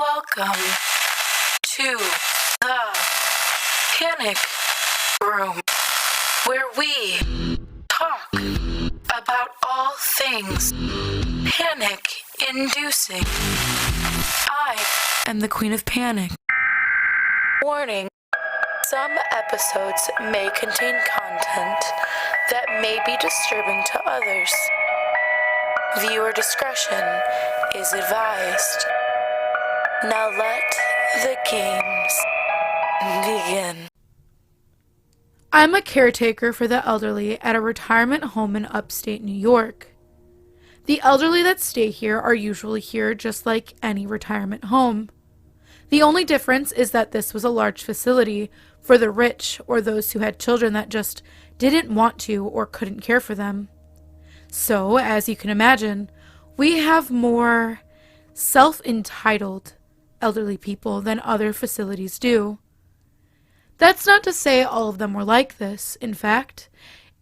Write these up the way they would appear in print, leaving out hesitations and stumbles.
Welcome to the Panic Room, where we talk about all things panic-inducing. I am the Queen of Panic. Warning, some episodes may contain content that may be disturbing to others. Viewer discretion is advised. Now let the games begin. I'm a caretaker for the elderly at a retirement home in upstate New York. The elderly that stay here are usually here just like any retirement home. The only difference is that this was a large facility for the rich or those who had children that just didn't want to or couldn't care for them. So, as you can imagine, we have more self-entitled elderly people than other facilities do. That's not to say all of them were like this. In fact,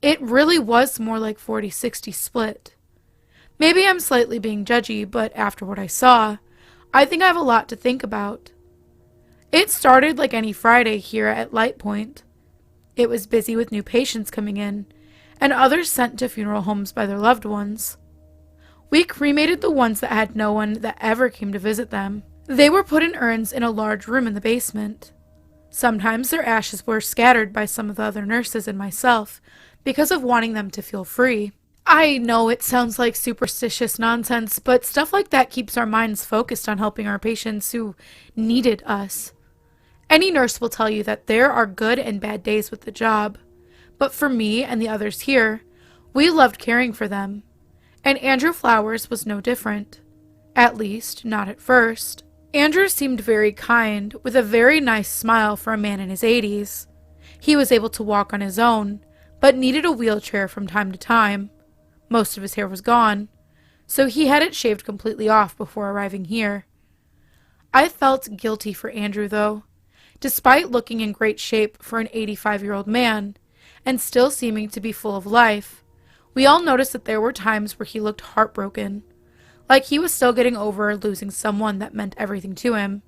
it really was more like 40-60 split. Maybe I'm slightly being judgy, but after what I saw, I think I have a lot to think about. It started like any Friday here at Light Point. It was busy with new patients coming in, and others sent to funeral homes by their loved ones. We cremated the ones that had no one that ever came to visit them. They were put in urns in a large room in the basement. Sometimes their ashes were scattered by some of the other nurses and myself because of wanting them to feel free. I know it sounds like superstitious nonsense, but stuff like that keeps our minds focused on helping our patients who needed us. Any nurse will tell you that there are good and bad days with the job, but for me and the others here, we loved caring for them. And Andrew Flowers was no different. At least, not at first. Andrew seemed very kind, with a very nice smile for a man in his 80s. He was able to walk on his own, but needed a wheelchair from time to time. Most of his hair was gone, so he had it shaved completely off before arriving here. I felt guilty for Andrew, though. Despite looking in great shape for an 85-year-old man, and still seeming to be full of life, we all noticed that there were times where he looked heartbroken, like he was still getting over losing someone that meant everything to him.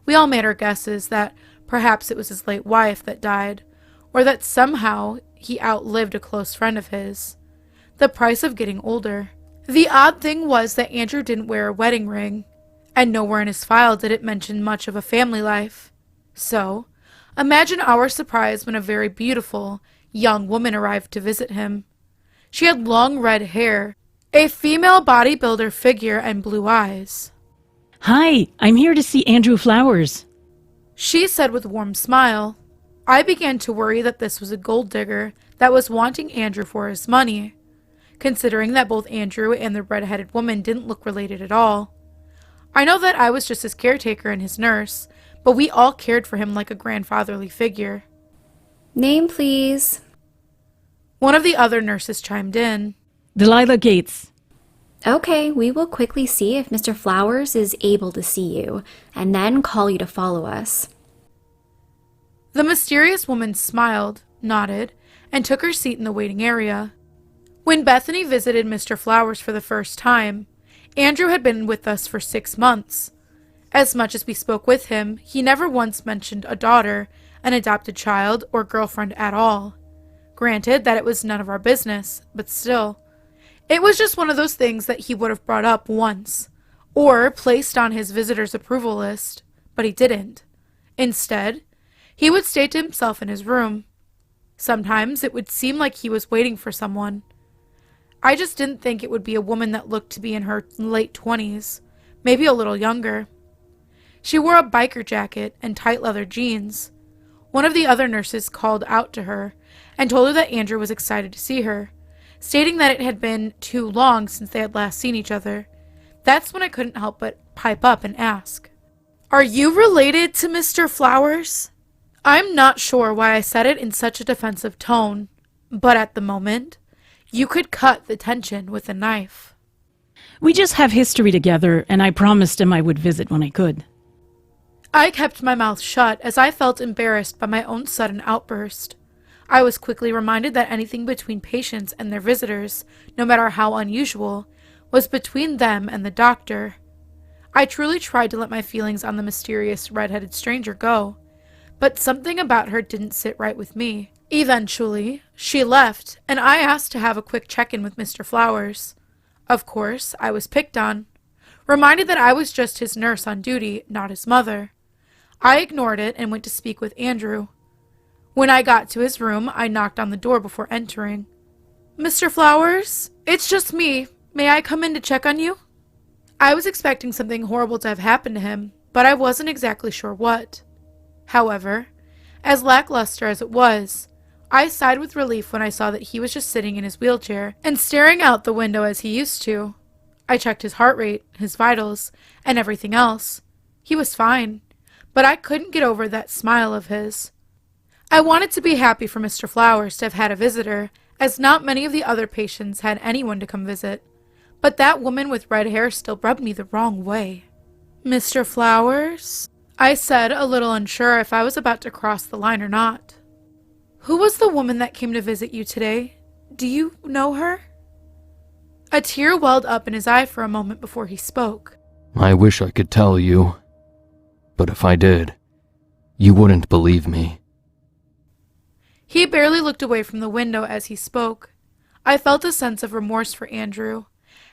We all made our guesses that perhaps it was his late wife that died, or that somehow he outlived a close friend of his. The price of getting older. The odd thing was that Andrew didn't wear a wedding ring, and nowhere in his file did it mention much of a family life. So, imagine our surprise when a very beautiful, young woman arrived to visit him. She had long red hair, a female bodybuilder figure, and blue eyes. Hi, I'm here to see Andrew Flowers, she said with a warm smile. I began to worry that this was a gold digger that was wanting Andrew for his money, considering that both Andrew and the red-headed woman didn't look related at all. I know that I was just his caretaker and his nurse, but we all cared for him like a grandfatherly figure. Name, please. One of the other nurses chimed in. Delilah Gates. Okay, we will quickly see if Mr. Flowers is able to see you, and then call you to follow us. The mysterious woman smiled, nodded, and took her seat in the waiting area. When Bethany visited Mr. Flowers for the first time, Andrew had been with us for 6 months. As much as we spoke with him, he never once mentioned a daughter, an adopted child, or girlfriend at all. Granted that it was none of our business, but still. It was just one of those things that he would have brought up once, or placed on his visitor's approval list, but he didn't. Instead, he would stay to himself in his room. Sometimes it would seem like he was waiting for someone. I just didn't think it would be a woman that looked to be in her late 20s, maybe a little younger. She wore a biker jacket and tight leather jeans. One of the other nurses called out to her and told her that Andrew was excited to see her, stating that it had been too long since they had last seen each other. That's when I couldn't help but pipe up and ask, "Are you related to Mr. Flowers?" I'm not sure why I said it in such a defensive tone, but at the moment, you could cut the tension with a knife. We just have history together, and I promised him I would visit when I could. I kept my mouth shut as I felt embarrassed by my own sudden outburst. I was quickly reminded that anything between patients and their visitors, no matter how unusual, was between them and the doctor. I truly tried to let my feelings on the mysterious red-headed stranger go, but something about her didn't sit right with me. Eventually, she left, and I asked to have a quick check-in with Mr. Flowers. Of course, I was picked on, reminded that I was just his nurse on duty, not his mother. I ignored it and went to speak with Andrew. When I got to his room, I knocked on the door before entering. "Mr. Flowers, it's just me. May I come in to check on you?" I was expecting something horrible to have happened to him, but I wasn't exactly sure what. However, as lackluster as it was, I sighed with relief when I saw that he was just sitting in his wheelchair and staring out the window as he used to. I checked his heart rate, his vitals, and everything else. He was fine, but I couldn't get over that smile of his. I wanted to be happy for Mr. Flowers to have had a visitor, as not many of the other patients had anyone to come visit. But that woman with red hair still rubbed me the wrong way. "Mr. Flowers?" I said, a little unsure if I was about to cross the line or not. "Who was the woman that came to visit you today? Do you know her?" A tear welled up in his eye for a moment before he spoke. "I wish I could tell you, but if I did, you wouldn't believe me." He barely looked away from the window as he spoke. I felt a sense of remorse for Andrew,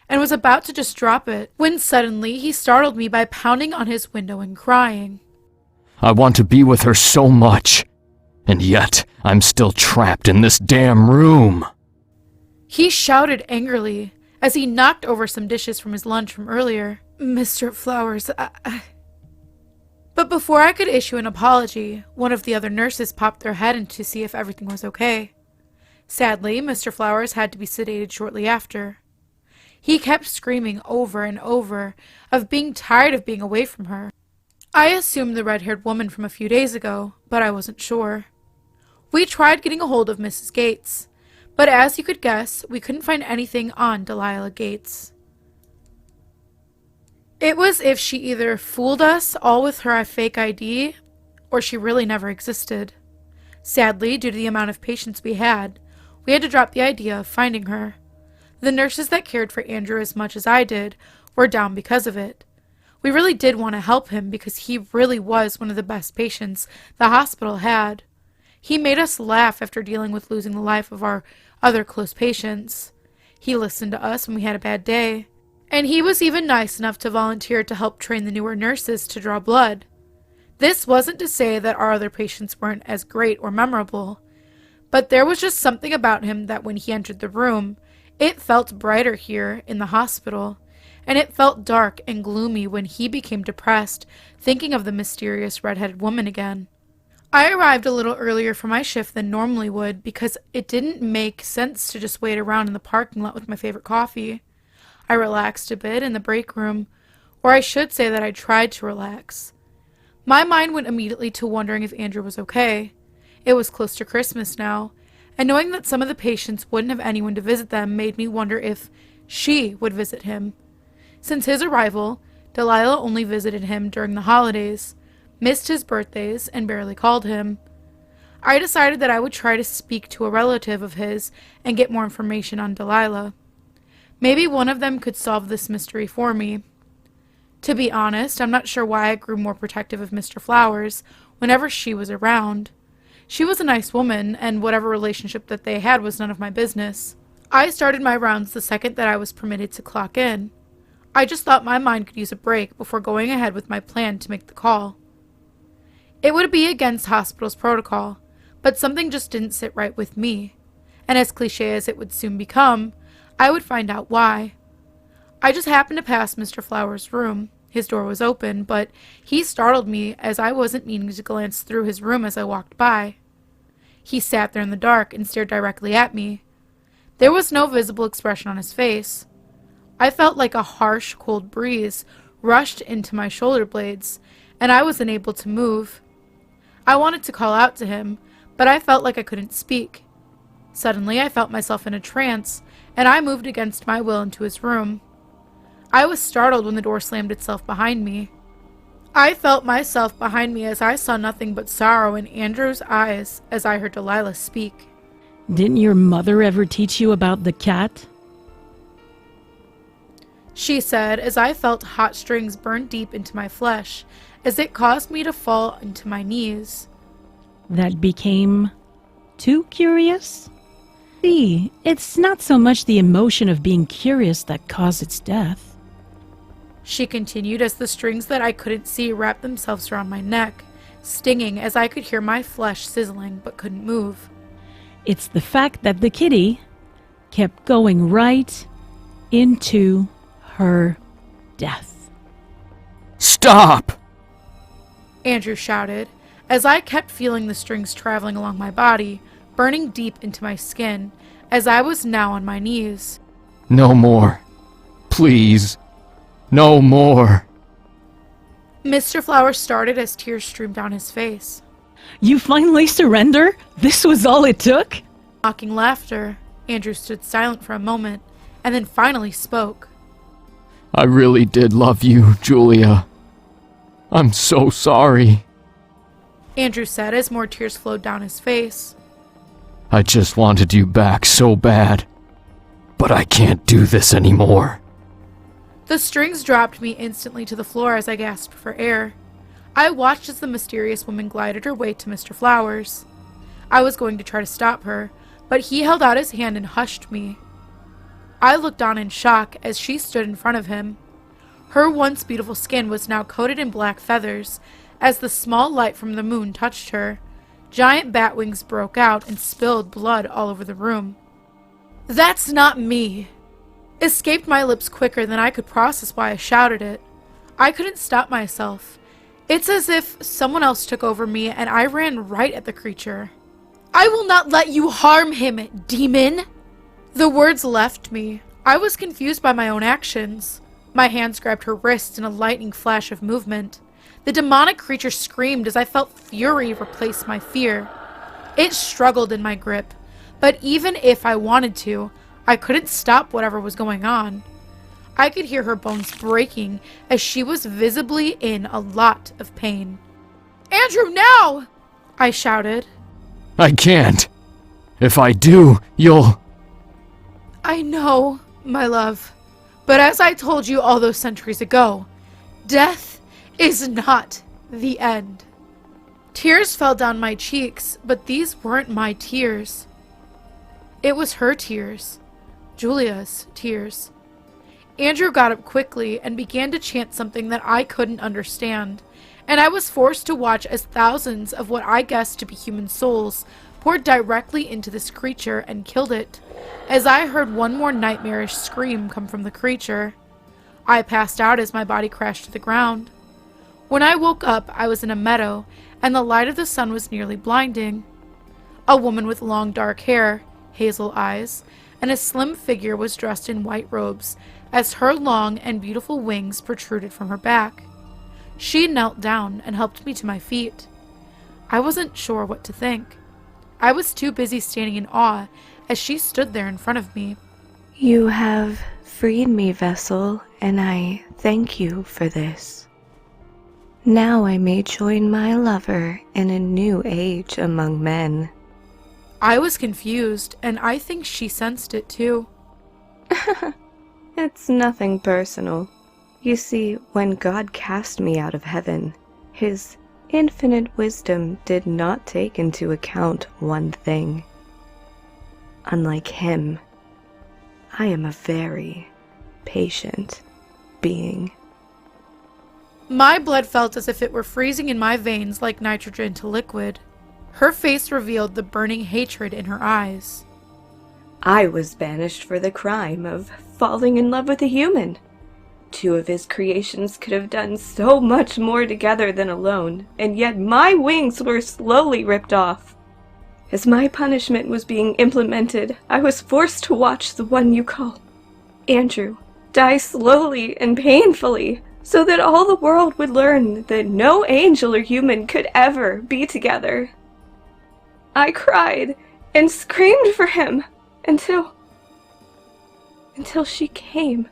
and was about to just drop it, when suddenly he startled me by pounding on his window and crying. "I want to be with her so much, and yet I'm still trapped in this damn room." He shouted angrily as he knocked over some dishes from his lunch from earlier. "Mr. Flowers, But before I could issue an apology, one of the other nurses popped their head in to see if everything was okay. Sadly, Mr. Flowers had to be sedated shortly after. He kept screaming over and over of being tired of being away from her. I assumed the red-haired woman from a few days ago, but I wasn't sure. We tried getting a hold of Mrs. Gates, but as you could guess, we couldn't find anything on Delilah Gates. It was if she either fooled us all with her fake ID, or she really never existed. Sadly, due to the amount of patients we had to drop the idea of finding her. The nurses that cared for Andrew as much as I did were down because of it. We really did want to help him because he really was one of the best patients the hospital had. He made us laugh after dealing with losing the life of our other close patients. He listened to us when we had a bad day. And he was even nice enough to volunteer to help train the newer nurses to draw blood. This wasn't to say that our other patients weren't as great or memorable, but there was just something about him that when he entered the room, it felt brighter here in the hospital, and it felt dark and gloomy when he became depressed, thinking of the mysterious red-headed woman again. I arrived a little earlier for my shift than normally would because it didn't make sense to just wait around in the parking lot with my favorite coffee. I relaxed a bit in the break room, or I should say that I tried to relax. My mind went immediately to wondering if Andrew was okay. It was close to Christmas now, and knowing that some of the patients wouldn't have anyone to visit them made me wonder if she would visit him. Since his arrival, Delilah only visited him during the holidays, missed his birthdays, and barely called him. I decided that I would try to speak to a relative of his and get more information on Delilah. Maybe one of them could solve this mystery for me. To be honest, I'm not sure why I grew more protective of Mr. Flowers whenever she was around. She was a nice woman, and whatever relationship that they had was none of my business. I started my rounds the second that I was permitted to clock in. I just thought my mind could use a break before going ahead with my plan to make the call. It would be against hospital's protocol, but something just didn't sit right with me, and as cliche as it would soon become, I would find out why. I just happened to pass Mr. Flowers' room. His door was open, but he startled me as I wasn't meaning to glance through his room as I walked by. He sat there in the dark and stared directly at me. There was no visible expression on his face. I felt like a harsh, cold breeze rushed into my shoulder blades, and I was unable to move. I wanted to call out to him, but I felt like I couldn't speak. Suddenly, I felt myself in a trance, and I moved against my will into his room. I was startled when the door slammed itself behind me. I felt myself behind me as I saw nothing but sorrow in Andrew's eyes as I heard Delilah speak. Didn't your mother ever teach you about the cat? she said as I felt hot strings burn deep into my flesh as it caused me to fall into my knees. That became too curious? See, it's not so much the emotion of being curious that caused its death. She continued as the strings that I couldn't see wrapped themselves around my neck, stinging as I could hear my flesh sizzling but couldn't move. It's the fact that the kitty kept going right into her death. Stop! Andrew shouted, as I kept feeling the strings traveling along my body, burning deep into my skin, as I was now on my knees. No more. Please. No more. Mr. Flowers started as tears streamed down his face. You finally surrender? This was all it took? Mocking laughter, Andrew stood silent for a moment, and then finally spoke. I really did love you, Julia. I'm so sorry. Andrew said as more tears flowed down his face. I just wanted you back so bad. But I can't do this anymore. The strings dropped me instantly to the floor as I gasped for air. I watched as the mysterious woman glided her way to Mr. Flowers. I was going to try to stop her, but he held out his hand and hushed me. I looked on in shock as she stood in front of him. Her once beautiful skin was now coated in black feathers. As the small light from the moon touched her, giant bat wings broke out and spilled blood all over the room. "That's not me!" Escaped my lips quicker than I could process why I shouted it. I couldn't stop myself. It's as if someone else took over me and I ran right at the creature. "I will not let you harm him, demon!" The words left me. I was confused by my own actions. My hands grabbed her wrists in a lightning flash of movement. The demonic creature screamed as I felt fury replace my fear. It struggled in my grip, but even if I wanted to, I couldn't stop whatever was going on. I could hear her bones breaking as she was visibly in a lot of pain. "Andrew, now!" I shouted. I can't. If I do, you'll... "I know, my love, but as I told you all those centuries ago, death is not the end." Tears fell down my cheeks, but these weren't my tears. It was her tears. Julia's tears. Andrew got up quickly and began to chant something that I couldn't understand, and I was forced to watch as thousands of what I guessed to be human souls poured directly into this creature and killed it, as I heard one more nightmarish scream come from the creature. I passed out as my body crashed to the ground. When I woke up, I was in a meadow, and the light of the sun was nearly blinding. A woman with long dark hair, hazel eyes, and a slim figure was dressed in white robes, as her long and beautiful wings protruded from her back. She knelt down and helped me to my feet. I wasn't sure what to think. I was too busy standing in awe as she stood there in front of me. "You have freed me, vessel, and I thank you for this. Now I may join my lover in a new age among men." I was confused, and I think she sensed it too. It's nothing personal. You see, when God cast me out of heaven, his infinite wisdom did not take into account one thing. Unlike him, I am a very patient being. My blood felt as if it were freezing in my veins like nitrogen to liquid. Her face revealed the burning hatred in her eyes. I was banished for the crime of falling in love with a human. Two of his creations could have done so much more together than alone, and yet my wings were slowly ripped off. As my punishment was being implemented, I was forced to watch the one you call Andrew die slowly and painfully, so that all the world would learn that no angel or human could ever be together. I cried and screamed for him until she came.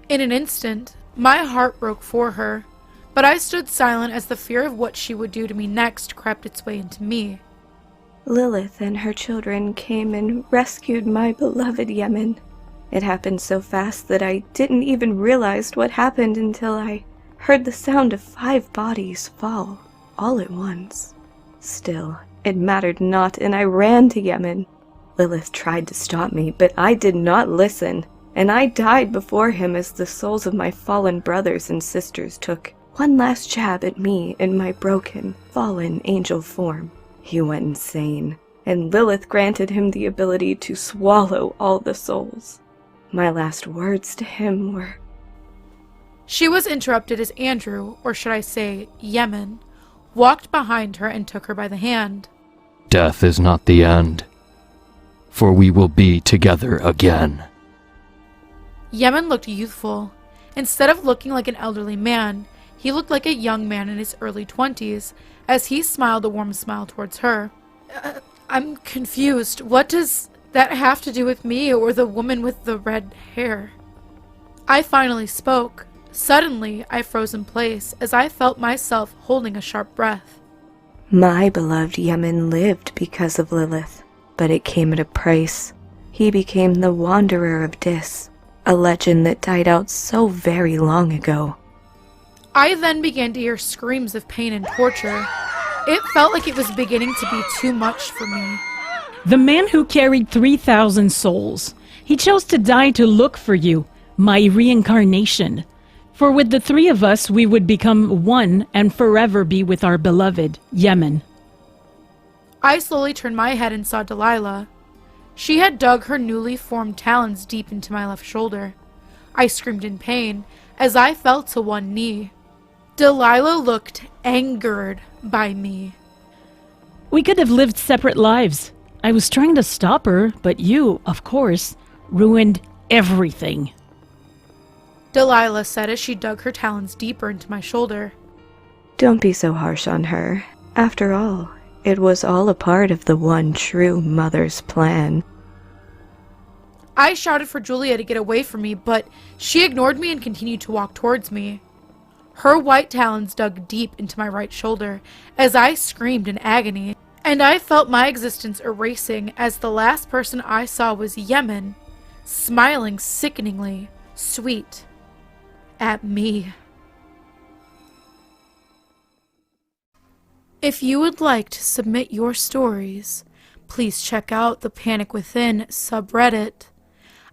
In an instant, my heart broke for her, but I stood silent as the fear of what she would do to me next crept its way into me. Lilith and her children came and rescued my beloved Yemen, It happened so fast that I didn't even realize what happened until I heard the sound of 5 bodies fall, all at once. Still, it mattered not, and I ran to Yemen. Lilith tried to stop me, but I did not listen, and I died before him as the souls of my fallen brothers and sisters took one last jab at me in my broken, fallen angel form. He went insane, and Lilith granted him the ability to swallow all the souls. My last words to him were... She was interrupted as Andrew, or should I say, Yemen, walked behind her and took her by the hand. Death is not the end, for we will be together again. Yemen looked youthful. Instead of looking like an elderly man, he looked like a young man in his early 20s, as he smiled a warm smile towards her. I'm confused. What does that have to do with me or the woman with the red hair? I finally spoke. Suddenly, I froze in place as I felt myself holding a sharp breath. My beloved Yemen lived because of Lilith, but it came at a price. He became the Wanderer of Dis, a legend that died out so very long ago. I then began to hear screams of pain and torture. It felt like it was beginning to be too much for me. The man who carried 3,000 souls. He chose to die to look for you, my reincarnation. For with the 3 of us, we would become one and forever be with our beloved, Yemen. I slowly turned my head and saw Delilah. She had dug her newly formed talons deep into my left shoulder. I screamed in pain as I fell to one knee. Delilah looked angered by me. We could have lived separate lives. I was trying to stop her, but you, of course, ruined everything. Delilah said as she dug her talons deeper into my shoulder. Don't be so harsh on her. After all, it was all a part of the one true mother's plan. I shouted for Julia to get away from me, but she ignored me and continued to walk towards me. Her white talons dug deep into my right shoulder as I screamed in agony, and I felt my existence erasing as the last person I saw was Yemen, smiling sickeningly sweet at me. If you would like to submit your stories, please check out the Panic Within subreddit.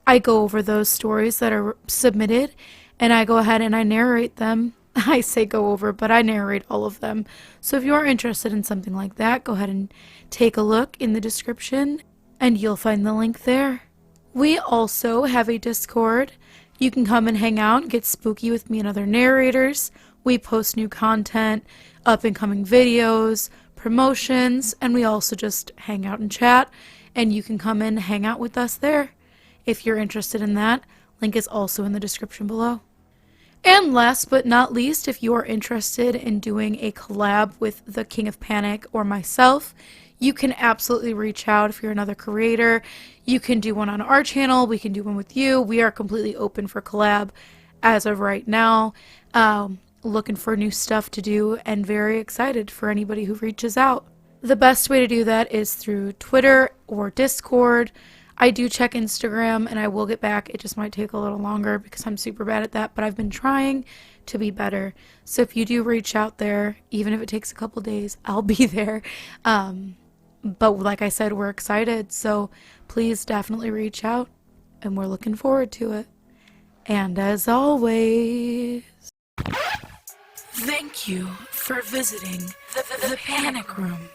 I go over those stories that are submitted, and I go ahead and I narrate them. I say go over, but I narrate all of them. So if you're interested in something like that, go ahead and take a look in the description, and you'll find the link there. We also have a Discord. You can come and hang out and get spooky with me and other narrators. We post new content, up-and-coming videos, promotions, and we also just hang out and chat, and you can come and hang out with us there. If you're interested in that, link is also in the description below. And last but not least, if you are interested in doing a collab with the King of Panic or myself, you can absolutely reach out. If you're another creator, you can do one on our channel, we can do one with you. We are completely open for collab as of right now. Looking for new stuff to do and very excited for anybody who reaches out. The best way to do that is through Twitter or Discord. I do check Instagram and I will get back. It just might take a little longer because I'm super bad at that, but I've been trying to be better. So if you do reach out there, even if it takes a couple days, I'll be there. But like I said, we're excited. So please definitely reach out and we're looking forward to it. And as always, thank you for visiting the Panic Room.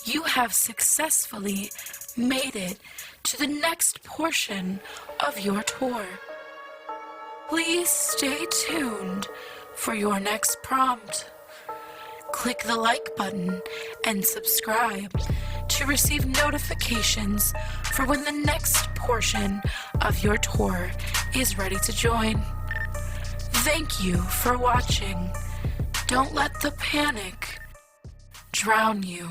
You have successfully made it to the next portion of your tour. Please stay tuned for your next prompt. Click the like button and subscribe to receive notifications for when the next portion of your tour is ready to join. Thank you for watching. Don't let the panic drown you.